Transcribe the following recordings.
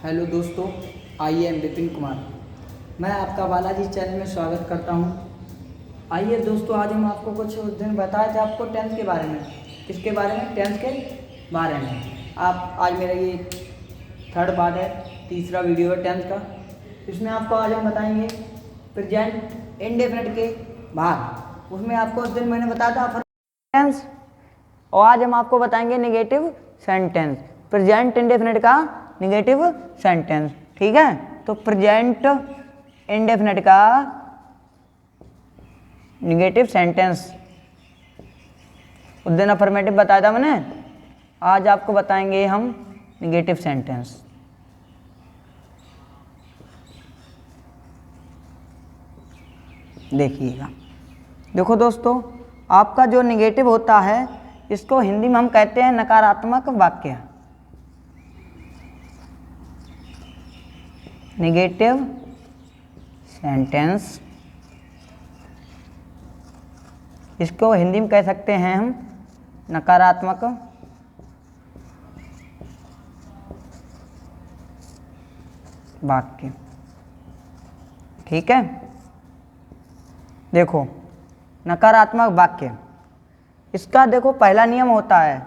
Hello दोस्तों, I am Vipin Kumar. मैं आपका बालाजी चैनल में स्वागत करता हूं। आइए दोस्तों, आज हम आपको कुछ उस दिन बताए थे आपको टेंथ के बारे में। किसके बारे में? टेंथ के बारे में। आप आज मेरा ये थर्ड पार्ट है, तीसरा वीडियो है टेंथ का। इसमें आपको आज हम बताएंगे प्रेजेंट इंडेफिनिट के भाग। उसमें आपको उस दिन मैंने बताया था टेंस, और आज हम आपको बताएंगे नेगेटिव सेंटेंस, प्रेजेंट इंडेफिनिट का नेगेटिव सेंटेंस। ठीक है, तो प्रेजेंट इंडेफिनिट का नेगेटिव सेंटेंस उस दिन अफर्मेटिव बताया था मैंने, आज आपको बताएंगे हम नेगेटिव सेंटेंस। देखिएगा, देखो दोस्तों, आपका जो नेगेटिव होता है इसको हिंदी में हम कहते हैं नकारात्मक वाक्य। नेगेटिव सेंटेंस, इसको हिंदी में कह सकते हैं हम नकारात्मक वाक्य। ठीक है, देखो नकारात्मक वाक्य, इसका देखो पहला नियम होता है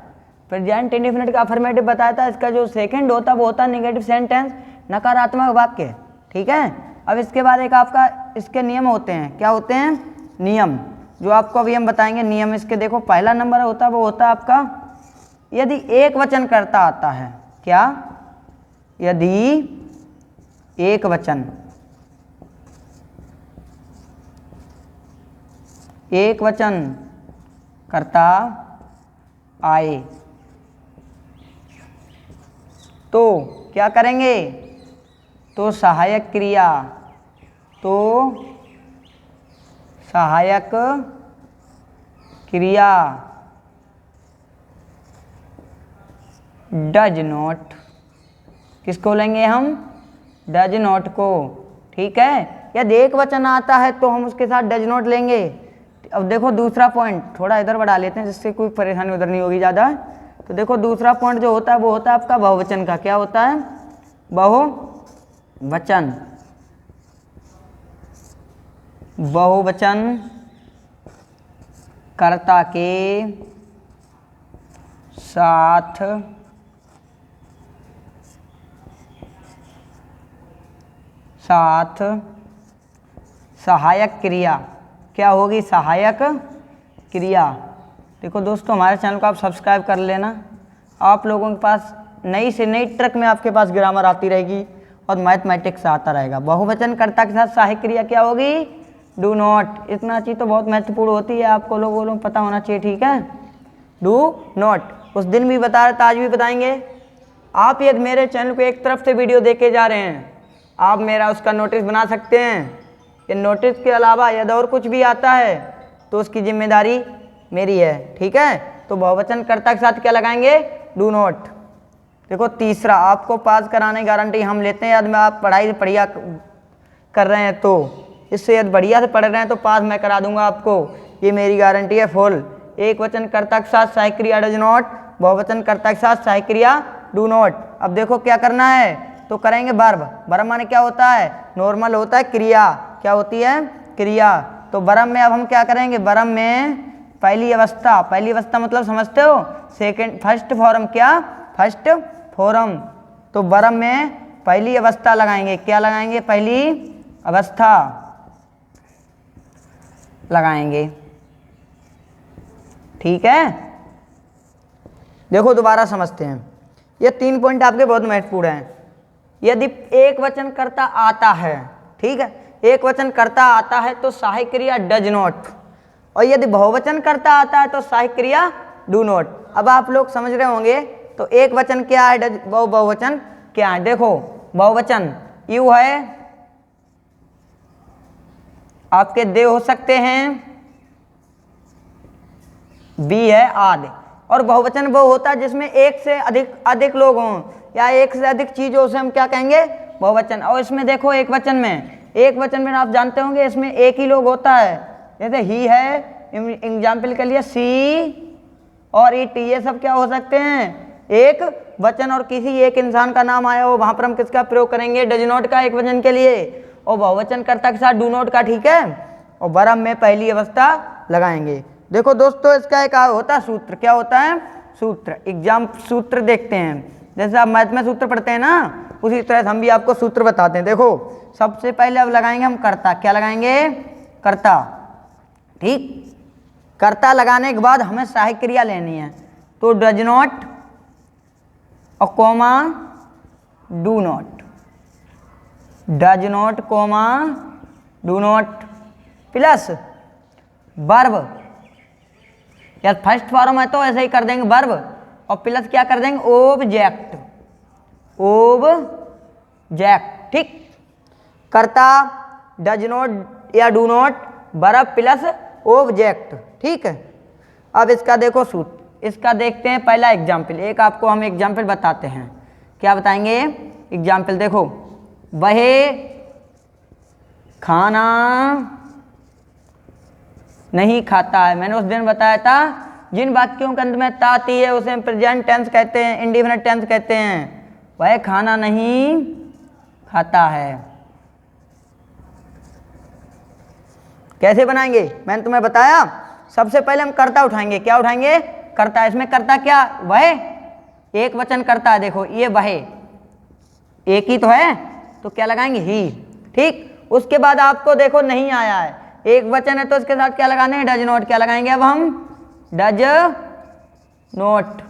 प्रेजेंट इंडेफिनिट का अफर्मेटिव बताया था, इसका जो सेकंड होता है वो होता है नेगेटिव सेंटेंस, नकारात्मक वाक्य। ठीक है, अब इसके बाद एक आपका इसके नियम होते हैं। क्या होते हैं? नियम, जो आपको अभी हम बताएंगे नियम। इसके देखो पहला नंबर होता है वो होता है आपका यदि एक वचन कर्ता आता है। क्या? यदि एक वचन, एक वचन कर्ता आए तो क्या करेंगे? तो सहायक क्रिया, तो सहायक क्रिया डज नॉट, किसको लेंगे हम? डज नॉट को। ठीक है, यदि एक वचन आता है तो हम उसके साथ डज नॉट लेंगे। अब देखो दूसरा पॉइंट थोड़ा इधर बढ़ा लेते हैं जिससे कोई परेशानी उधर नहीं होगी ज़्यादा। तो देखो दूसरा पॉइंट जो होता है वो होता है आपका बहुवचन का। क्या होता है? बहुवचन। बहुवचन कर्ता के साथ सहायक क्रिया। क्या होगी? सहायक क्रिया। देखो दोस्तों, हमारे चैनल को आप सब्सक्राइब कर लेना। आप लोगों के पास नई से नई ट्रिक में आपके पास ग्रामर आती रहेगी और मैथमेटिक्स आता रहेगा। बहुवचन कर्ता के साथ सहायक क्रिया क्या होगी? Do not. इतना चीज़ तो बहुत महत्वपूर्ण होती है, आपको लोगों को पता होना चाहिए। ठीक है, डू नॉट उस दिन भी बता रहे थे, आज भी बताएंगे। आप यदि मेरे चैनल को एक तरफ से वीडियो देखे जा रहे हैं, आप मेरा उसका नोटिस बना सकते हैं। ये नोटिस के अलावा यदि और कुछ भी आता है तो उसकी जिम्मेदारी मेरी है। ठीक है, तो बहुवचन कर्ता के साथ क्या लगाएंगे? Do not. देखो तीसरा, आपको पास कराने की गारंटी हम लेते हैं यदि आप पढ़ाई बढ़िया कर रहे हैं तो। इससे यदि बढ़िया से पढ़ रहे हैं तो पास मैं करा दूंगा आपको, ये मेरी गारंटी है फुल। एक वचन कर्ता के साथ सहायक क्रिया डज नॉट, बहुवचन कर्ता के साथ सहायक क्रिया डू नॉट। अब देखो क्या करना है, तो करेंगे वर्ब। वर्ब माने क्या होता है? नॉर्मल होता है क्रिया। क्या होती है? क्रिया। तो वर्ब में अब हम क्या करेंगे? वर्ब में पहली अवस्था, पहली अवस्था मतलब समझते हो? Second, first form. क्या? First form. तो वर्ब में पहली अवस्था लगाएंगे। क्या लगाएंगे? पहली अवस्था लगाएंगे। ठीक है, देखो दोबारा समझते हैं। ये 3 पॉइंट आपके बहुत महत्वपूर्ण हैं। यदि एक वचन कर्ता आता है, ठीक है, एक वचन कर्ता आता है तो सहायक क्रिया डज नॉट, और यदि बहुवचन कर्ता आता है तो सहायक क्रिया डू नॉट। अब आप लोग समझ रहे होंगे, तो एक वचन क्या है, बहुवचन क्या है? देखो बहुवचन यू है, आपके दे हो सकते हैं, बी है आद। और बहुवचन वो होता है जिसमें एक से अधिक लोग हों या एक से अधिक चीज हो, उसे हम क्या कहेंगे? बहुवचन। और इसमें देखो एक वचन में आप जानते होंगे इसमें एक ही लोग होता है। जैसे ही है, एग्जाम्पल के लिए सी और ईट, ये सब क्या हो सकते हैं? एक वचन और किसी एक इंसान का नाम आया हो वहां पर हम किसका प्रयोग करेंगे, डज नॉट का एक वचन के लिए, और बहुवचन कर्ता के साथ डू नॉट का, ठीक है। और वर्ब में पहली अवस्था लगाएंगे। देखो दोस्तों इसका एक होता है सूत्र, क्या होता है सूत्र, एग्जाम सूत्र देखते हैं। जैसे आप मैथ में सूत्र पढ़ते हैं ना, उसी तरह से हम भी आपको सूत्र बताते हैं। देखो सबसे पहले अब लगाएंगे हम कर्ता, क्या लगाएंगे, कर्ता, ठीक। कर्ता लगाने के बाद हमें सहायक क्रिया लेनी है, तो डज नॉट और comma do not, does not comma do not plus verb, या फर्स्ट फॉर्म है तो ऐसे ही कर देंगे वर्ब, और प्लस क्या कर देंगे ऑब्जेक्ट, ऑब्जेक्ट, ठीक। कर्ता डज नॉट या do not, verb plus object, ठीक है। अब इसका देखो सूत्र, इसका देखते हैं पहला एग्जाम्पल। एक आपको हम एग्जाम्पल बताते हैं, क्या बताएंगे एग्जाम्पल। देखो वह खाना नहीं खाता है। मैंने उस दिन बताया था जिन वाक्यों के अंत में ता आती है उसे प्रेजेंट टेंस कहते हैं, इंडिफिनिट टेंस कहते हैं। वह खाना नहीं खाता है, कैसे बनाएंगे मैंने तुम्हें बताया। सबसे पहले हम कर्ता उठाएंगे, क्या उठाएंगे, कर्ता। इसमें कर्ता क्या, वह एक वचन कर्ता है, देखो ये वह एक ही तो है, तो क्या लगाएंगे ही, ठीक। उसके बाद आपको देखो नहीं आया है, एक वचन है तो इसके साथ क्या लगाने हैं, डज नॉट, क्या लगाएंगे अब हम, डज नॉट,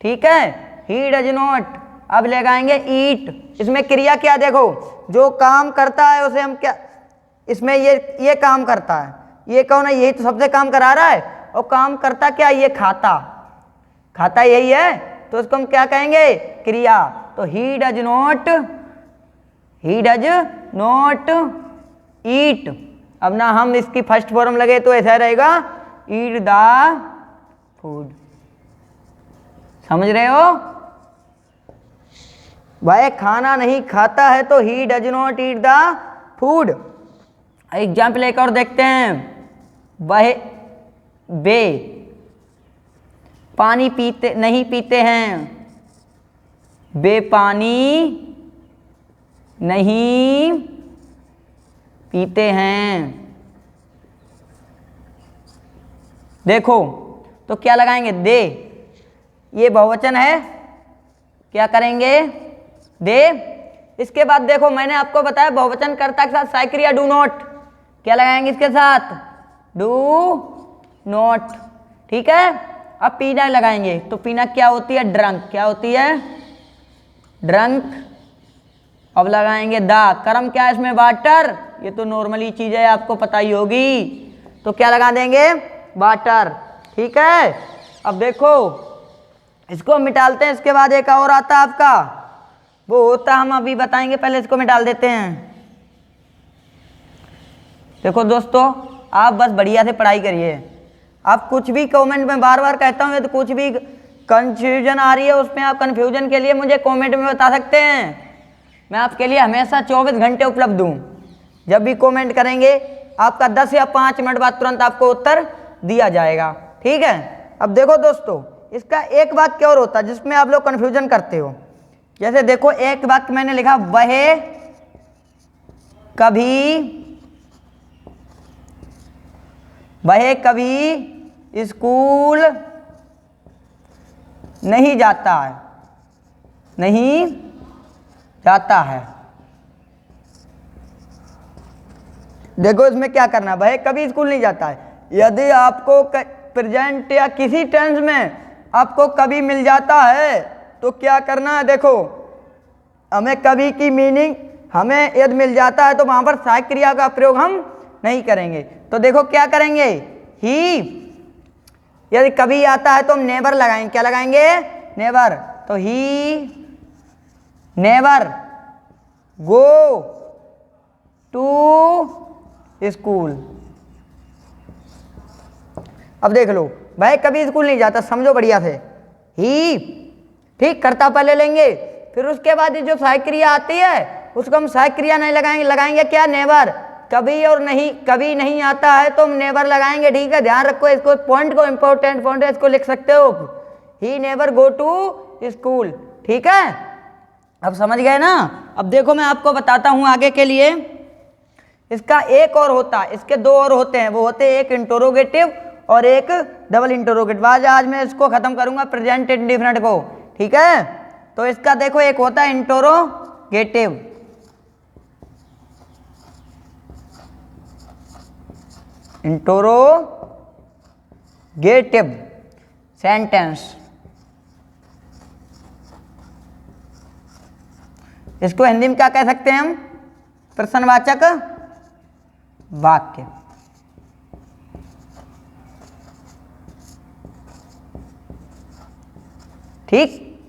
ठीक है, ही डज नॉट। अब लगाएंगे ईट, इसमें क्रिया क्या, देखो जो काम करता है उसे हम क्या, इसमें ये काम करता है, ये कौन है, यही तो सबसे काम करा रहा है, और काम करता क्या, ये खाता, खाता यही है, तो उसको हम क्या कहेंगे, क्रिया। तो he does not, he does not eat. अब ना हम इसकी फर्स्ट फॉर्म लगे तो ऐसा रहेगा ईट द फूड, समझ रहे हो। वह खाना नहीं खाता है तो he does not eat the food. Example एक और देखते हैं, वह वे पानी पीते नहीं पीते हैं, वे पानी नहीं पीते हैं। देखो तो क्या लगाएंगे, दे, ये बहुवचन है, क्या करेंगे, दे। इसके बाद देखो मैंने आपको बताया बहुवचन कर्ता के साथ सहायक क्रिया डू नॉट, क्या लगाएंगे इसके साथ, डू नॉट, ठीक है। अब पीना लगाएंगे, तो पीना क्या होती है, ड्रंक, क्या होती है, ड्रंक। अब लगाएंगे द, कर्म क्या है इसमें, वाटर, ये तो नॉर्मली चीज है आपको पता ही होगी, तो क्या लगा देंगे, वाटर, ठीक है। अब देखो इसको मिटालते हैं, इसके बाद एक और आता है आपका, वो होता हम अभी बताएंगे, पहले इसको मिटाल देते हैं। देखो दोस्तों आप बस बढ़िया से पढ़ाई करिए, आप कुछ भी कमेंट में बार बार कहता हूँ, तो कुछ भी कंफ्यूजन आ रही है उसमें आप कंफ्यूजन के लिए मुझे कमेंट में बता सकते हैं। मैं आपके लिए हमेशा 24 घंटे उपलब्ध हूँ, जब भी कमेंट करेंगे आपका 10 या 5 मिनट बाद तुरंत आपको उत्तर दिया जाएगा, ठीक है। अब देखो दोस्तों इसका एक वाक्य और होता है जिसमें आप लोग कंफ्यूजन करते हो। जैसे देखो एक वाक्य मैंने लिखा, वह कभी स्कूल नहीं जाता है, नहीं जाता है। देखो इसमें क्या करना है, वह कभी स्कूल नहीं जाता है। यदि आपको प्रेजेंट या किसी टेंस में आपको कभी मिल जाता है तो क्या करना है, देखो हमें कभी की मीनिंग हमें यदि मिल जाता है तो वहां पर सहायक क्रिया का प्रयोग हम नहीं करेंगे। तो देखो क्या करेंगे, ही, यदि कभी आता है तो हम नेवर लगाएंगे, क्या लगाएंगे, नेवर। तो he never go to school. अब देख लो भाई कभी स्कूल नहीं जाता, समझो बढ़िया से, ही, ठीक, कर्ता पहले लेंगे, फिर उसके बाद ये जो सहायक क्रिया आती है उसको हम सहायक क्रिया नहीं लगाएंगे, लगाएंगे क्या, नेवर। कभी और नहीं, कभी नहीं आता है तो हम नेवर लगाएंगे, ठीक है। ध्यान रखो इसको, पॉइंट को, इंपॉर्टेंट पॉइंट है, इसको लिख सकते हो, he never go to school. ठीक है, अब समझ गए ना। अब देखो मैं आपको बताता हूं आगे के लिए। इसका एक और होता है, इसके दो और होते हैं, वो होते हैं एक इंटरोगेटिव और एक डबल इंटरोगेटिव। आज मैं इसको खत्म करूंगा प्रेजेंट इंडिफिनिट को, ठीक है। तो इसका देखो एक होता है इंटरोगेटिव, इंटरोगेटिव सेंटेंस, इसको हिंदी में क्या कह सकते हैं हम? प्रश्नवाचक वाक्य। ठीक,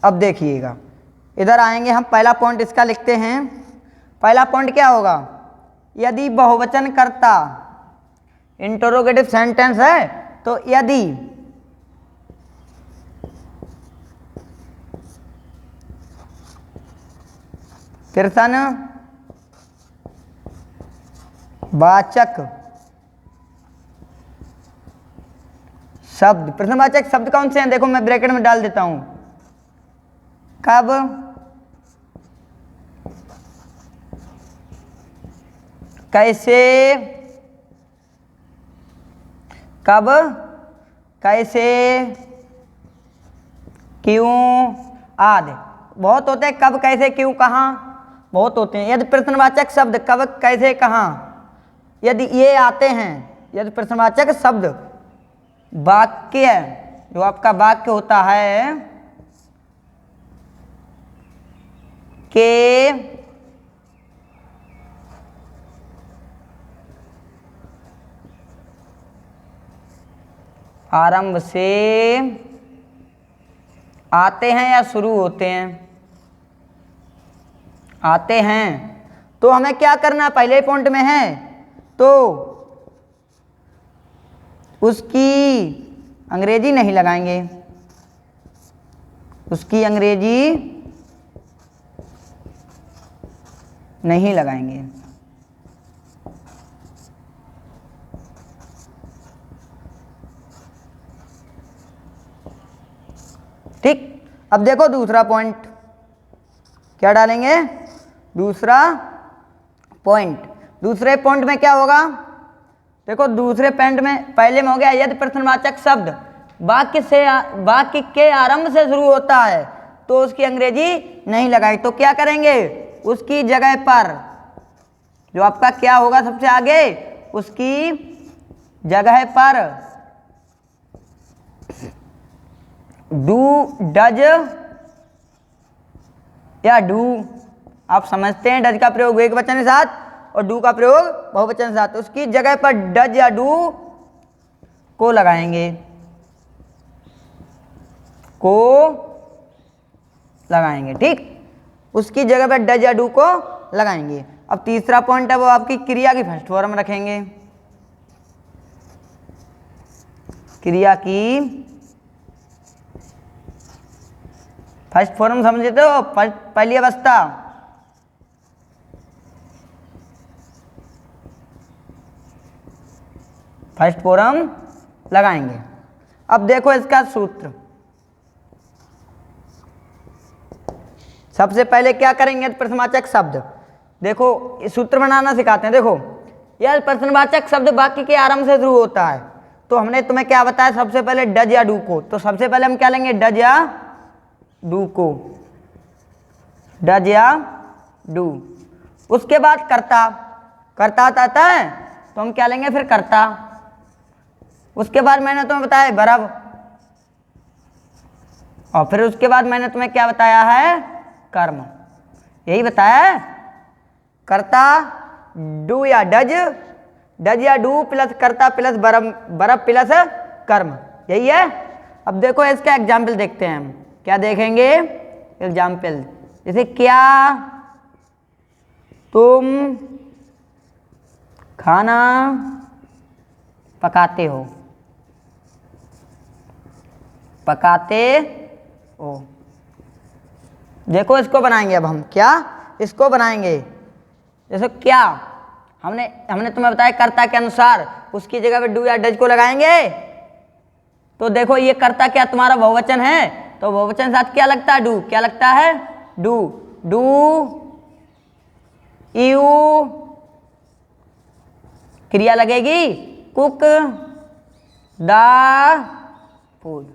अब देखिएगा, इधर आएंगे हम, पहला पॉइंट इसका लिखते हैं। पहला पॉइंट क्या होगा? यदि बहुवचन कर्ता, इंटरोगेटिव सेंटेंस है तो यदि प्रश्नवाचक शब्द, प्रश्नवाचक शब्द कौन से हैं? देखो मैं ब्रैकेट में डाल देता हूं। कब, कैसे, कब, कैसे, क्यों आदि बहुत होते हैं। कब, कैसे, क्यों, कहाँ बहुत होते हैं। यदि प्रश्नवाचक शब्द कब, कैसे, कहाँ यदि ये आते हैं, यदि प्रश्नवाचक शब्द वाक्य, जो आपका वाक्य होता है के आरंभ से आते हैं या शुरू होते हैं, आते हैं, तो हमें क्या करना? पहले पॉइंट में है तो उसकी अंग्रेजी नहीं लगाएंगे, उसकी अंग्रेजी नहीं लगाएंगे। ठीक, अब देखो दूसरा पॉइंट क्या डालेंगे? दूसरा पॉइंट, दूसरे पॉइंट में क्या होगा? देखो दूसरे पॉइंट में, पहले में हो गया यदि प्रश्नवाचक शब्द वाक्य के आरंभ से शुरू होता है तो उसकी अंग्रेजी नहीं लगाई, तो क्या करेंगे? उसकी जगह पर जो आपका क्या होगा सबसे आगे, उसकी जगह पर डू, डज या डू, आप समझते हैं डज का प्रयोग एक वचन के साथ और डू का प्रयोग बहुवचन के साथ, उसकी जगह पर डज या डू को लगाएंगे, को लगाएंगे। ठीक, उसकी जगह पर डज या डू को लगाएंगे। अब तीसरा पॉइंट है वो आपकी क्रिया की फर्स्ट फॉर्म रखेंगे, क्रिया की फर्स्ट फॉर्म समझते हो? पहली अवस्था, फर्स्ट फॉर्म लगाएंगे। अब देखो इसका सूत्र, सबसे पहले क्या करेंगे? प्रश्नवाचक शब्द, देखो सूत्र बनाना सिखाते हैं। देखो यह प्रश्नवाचक शब्द वाक्य के आरंभ से शुरू होता है, तो हमने तुम्हें क्या बताया? सबसे पहले डज या डू को, तो सबसे पहले हम क्या लेंगे? डज या डू को, डज या डू। उसके बाद कर्ता, कर्ता आता है तो हम क्या लेंगे? फिर कर्ता। उसके बाद मैंने तुम्हें बताया वर्ब, और फिर उसके बाद मैंने तुम्हें क्या बताया है? कर्म। यही बताया है, कर्ता, डू या डज, डज या डू प्लस कर्ता प्लस वर्ब, वर्ब प्लस कर्म, यही है। अब देखो इसका एग्जाम्पल देखते हैं हम, क्या देखेंगे? एग्जाम्पल, जैसे क्या तुम खाना पकाते हो, पकाते हो। देखो इसको बनाएंगे अब हम, क्या इसको बनाएंगे? जैसे क्या हमने तुम्हें बताया कर्ता के अनुसार उसकी जगह पे डू या डज को लगाएंगे, तो देखो ये कर्ता क्या तुम्हारा बहुवचन है, तो बहुवचन साथ क्या लगता है? डू। क्या लगता है? डू। डू यू क्रिया लगेगी कुक द फूड।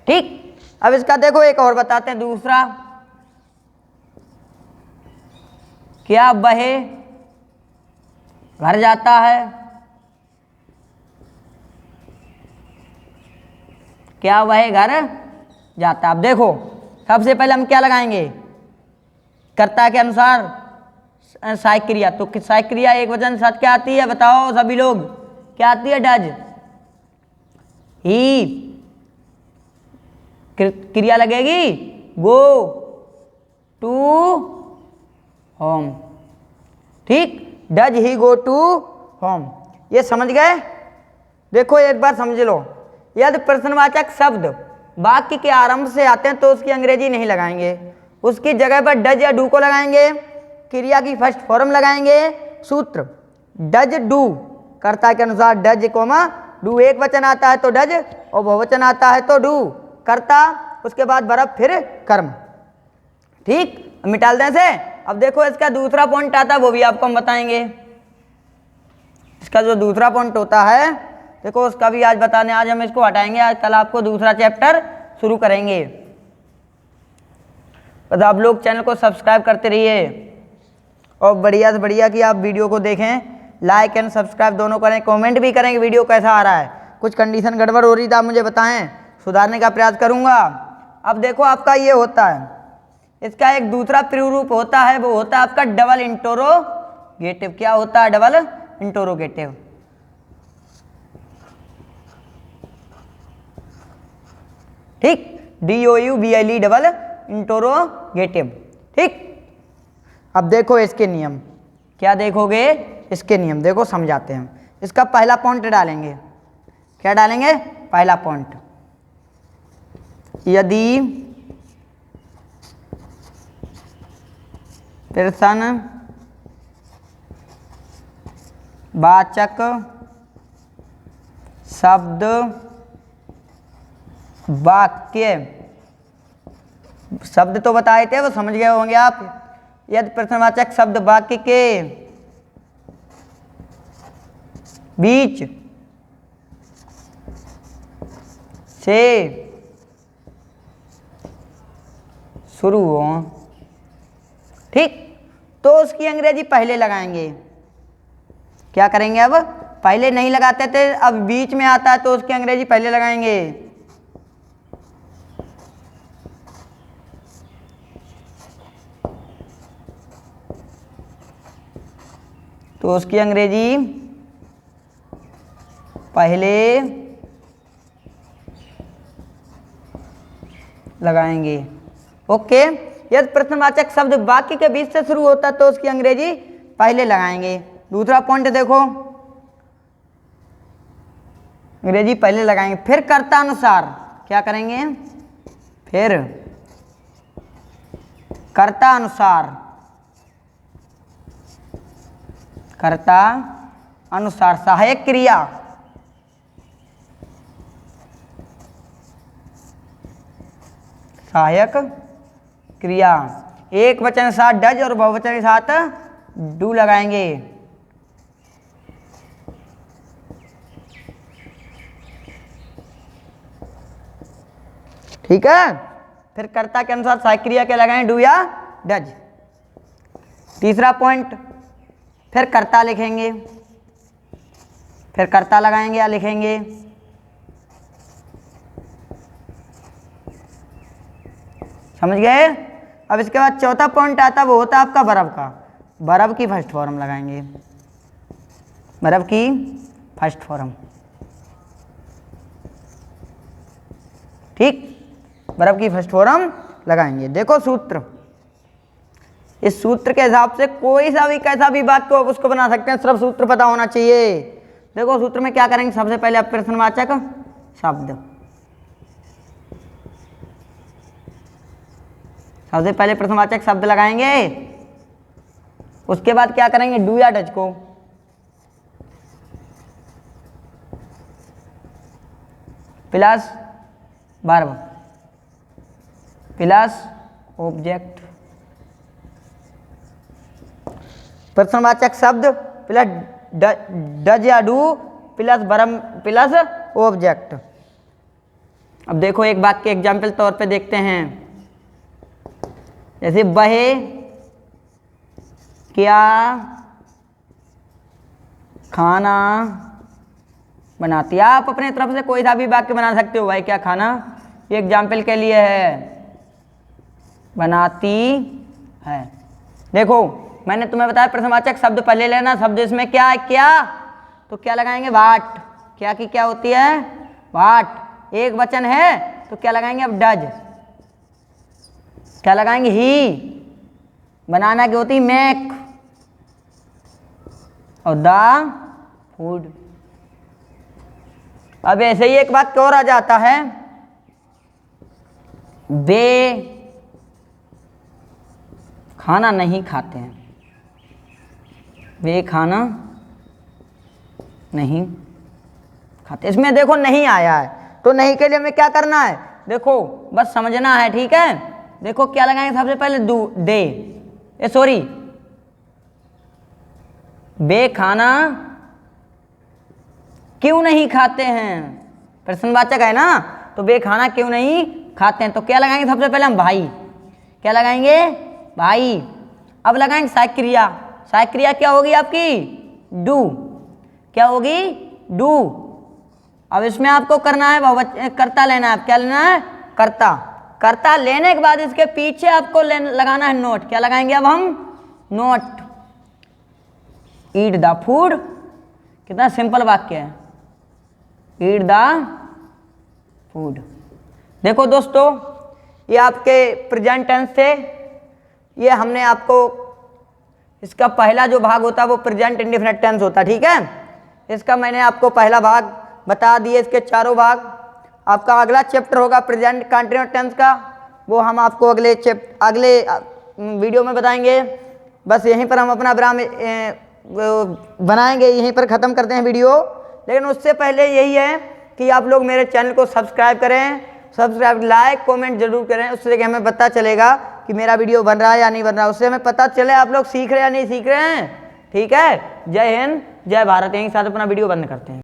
ठीक। अब इसका देखो एक और बताते हैं दूसरा। क्या वह घर जाता है? क्या वह घर जाता है? अब देखो सबसे पहले हम क्या लगाएंगे? कर्ता के अनुसार सहायक क्रिया। तो सहायक क्रिया एक वचन साथ क्या आती है? बताओ सभी लोग, क्या आती है? डज। ही क्रिया लगेगी गो टू होम। ठीक। Does he go to home. ये समझ गए? देखो एक बार समझ लो, यदि प्रश्नवाचक शब्द वाक्य के आरंभ से आते हैं तो उसकी अंग्रेजी नहीं लगाएंगे, उसकी जगह पर डज या डू को लगाएंगे। क्रिया की फर्स्ट फॉर्म लगाएंगे। सूत्र डज डू, कर्ता के अनुसार डज कोमा डू। एक वचन आता है तो डज और बहुवचन आता है तो डू। कर्ता, उसके बाद वर्ब, फिर कर्म। ठीक। मिटाल दें से। अब देखो इसका दूसरा पॉइंट आता है, वो भी आपको हम बताएंगे। इसका जो दूसरा पॉइंट होता है देखो उसका भी आज बताने, आज हम इसको हटाएंगे। आज कल आपको दूसरा चैप्टर शुरू करेंगे। बस आप लोग चैनल को सब्सक्राइब करते रहिए और बढ़िया से बढ़िया कि आप वीडियो को देखें, लाइक एंड सब्सक्राइब दोनों करें, कमेंट भी करें कि वीडियो कैसा आ रहा है। कुछ कंडीशन गड़बड़ हो रही था, आप मुझे बताएं, सुधारने का प्रयास करूंगा। अब देखो आपका ये होता है, इसका एक दूसरा प्रारूप होता है, वो होता है आपका डबल इंटरोगेटिव। क्या होता है? Double interrogative. ठीक। DOUBLE double interrogative. ठीक। अब देखो इसके नियम, क्या देखोगे? इसके नियम देखो, समझाते हैं। इसका पहला पॉइंट डालेंगे। क्या डालेंगे? पहला पॉइंट, यदि प्रश्नवाचक शब्द वाक्य, शब्द तो बताए थे वो समझ गए होंगे आप। यदि प्रश्नवाचक शब्द वाक्य के बीच से शुरू हो, ठीक, तो उसकी अंग्रेजी पहले लगाएंगे। क्या करेंगे? अब पहले नहीं लगाते थे, अब बीच में आता है तो उसकी अंग्रेजी पहले लगाएंगे। तो उसकी अंग्रेजी पहले लगाएंगे। ओके। यदि प्रश्नवाचक शब्द वाक्य के बीच से शुरू होता है तो उसकी अंग्रेजी पहले लगाएंगे। दूसरा पॉइंट देखो, अंग्रेजी पहले लगाएंगे। फिर कर्ता अनुसार क्या करेंगे? फिर कर्ता अनुसार, कर्ता अनुसार सहायक क्रिया, सहायक क्रिया एक वचन के साथ डज और बहुवचन के साथ डू लगाएंगे। ठीक है। फिर कर्ता के अनुसार सहायक क्रिया क्या लगाएं? डू या डज। तीसरा पॉइंट, फिर कर्ता लिखेंगे, फिर कर्ता लगाएंगे या लिखेंगे। समझ गए? अब इसके बाद चौथा पॉइंट आता है, वो होता है आपका वर्ब का। वर्ब की फर्स्ट फॉर्म लगाएंगे, वर्ब की फर्स्ट फॉर्म। ठीक। वर्ब की फर्स्ट फॉर्म लगाएंगे। देखो सूत्र, इस सूत्र के हिसाब से कोई सा भी कैसा भी वाक्य हो उसको बना सकते हैं, सिर्फ सूत्र पता होना चाहिए। देखो सूत्र में क्या करेंगे? सबसे पहले आप प्रश्नवाचक शब्द, सबसे पहले प्रश्नवाचक शब्द लगाएंगे। उसके बाद क्या करेंगे? डू या डज को प्लस वर्ब, प्लस ऑब्जेक्ट। प्रश्नवाचक शब्द प्लस डज या do plus verb plus object. अब देखो एक वाक्य एग्जाम्पल तौर पे देखते हैं, जैसे वह क्या खाना बनाती है। आप अपने तरफ से कोई सा भी वाक्य बना सकते हो। वह क्या खाना, ये एग्जाम्पल के लिए है, बनाती है। देखो मैंने तुम्हें बताया प्रश्नवाचक शब्द पहले लेना, शब्द इसमें क्या है, क्या, तो क्या लगाएंगे, वाट। क्या की क्या होती है, वाट। एक वचन है तो क्या लगाएंगे, अब डज। क्या लगाएंगे, ही। बनाना की होती मेक, और द फूड। अब ऐसे ही एक बात और आ जाता है, वे खाना नहीं खाते हैं। वे खाना नहीं खाते। इसमें देखो नहीं आया है, तो नहीं के लिए हमें क्या करना है, देखो बस समझना है, ठीक है। देखो क्या लगाएंगे सबसे पहले, डे, सॉरी, वे खाना क्यों नहीं खाते हैं, प्रश्नवाचक है ना, तो वे खाना क्यों नहीं खाते हैं। तो क्या लगाएंगे सबसे पहले हम, भाई। क्या लगाएंगे, भाई। अब लगाएंगे सहायक क्रिया। सहायक क्रिया क्या होगी आपकी, डू। क्या होगी, डू। अब इसमें आपको करना है कर्ता लेना है। क्या लेना है, कर्ता। कर्ता लेने के बाद इसके पीछे आपको लगाना है नोट। क्या लगाएंगे अब हम, नोट। ईट द फूड, कितना सिंपल वाक्य है, ईट द फूड। देखो दोस्तों, ये आपके प्रेजेंट टेंस थे। ये हमने आपको, इसका पहला जो भाग होता है वो प्रेजेंट इंडेफिनिट टेंस होता है, ठीक है। इसका मैंने आपको पहला भाग बता दिए, इसके चारों भाग। आपका अगला चैप्टर होगा प्रेजेंट कंटिन्यूअस टेंस का, वो हम आपको अगले वीडियो में बताएंगे। बस यहीं पर हम अपना विराम बनाएंगे, यहीं पर ख़त्म करते हैं वीडियो। लेकिन उससे पहले यही है कि आप लोग मेरे चैनल को सब्सक्राइब करें, सब्सक्राइब, लाइक, कमेंट जरूर करें। उससे कि हमें पता चलेगा कि मेरा वीडियो बन रहा है या नहीं बन रहा है। उससे हमें पता चले आप लोग सीख रहे हैं या नहीं सीख रहे हैं, ठीक है। जय हिंद, जय भारत। यहीं साथ अपना वीडियो बंद करते हैं।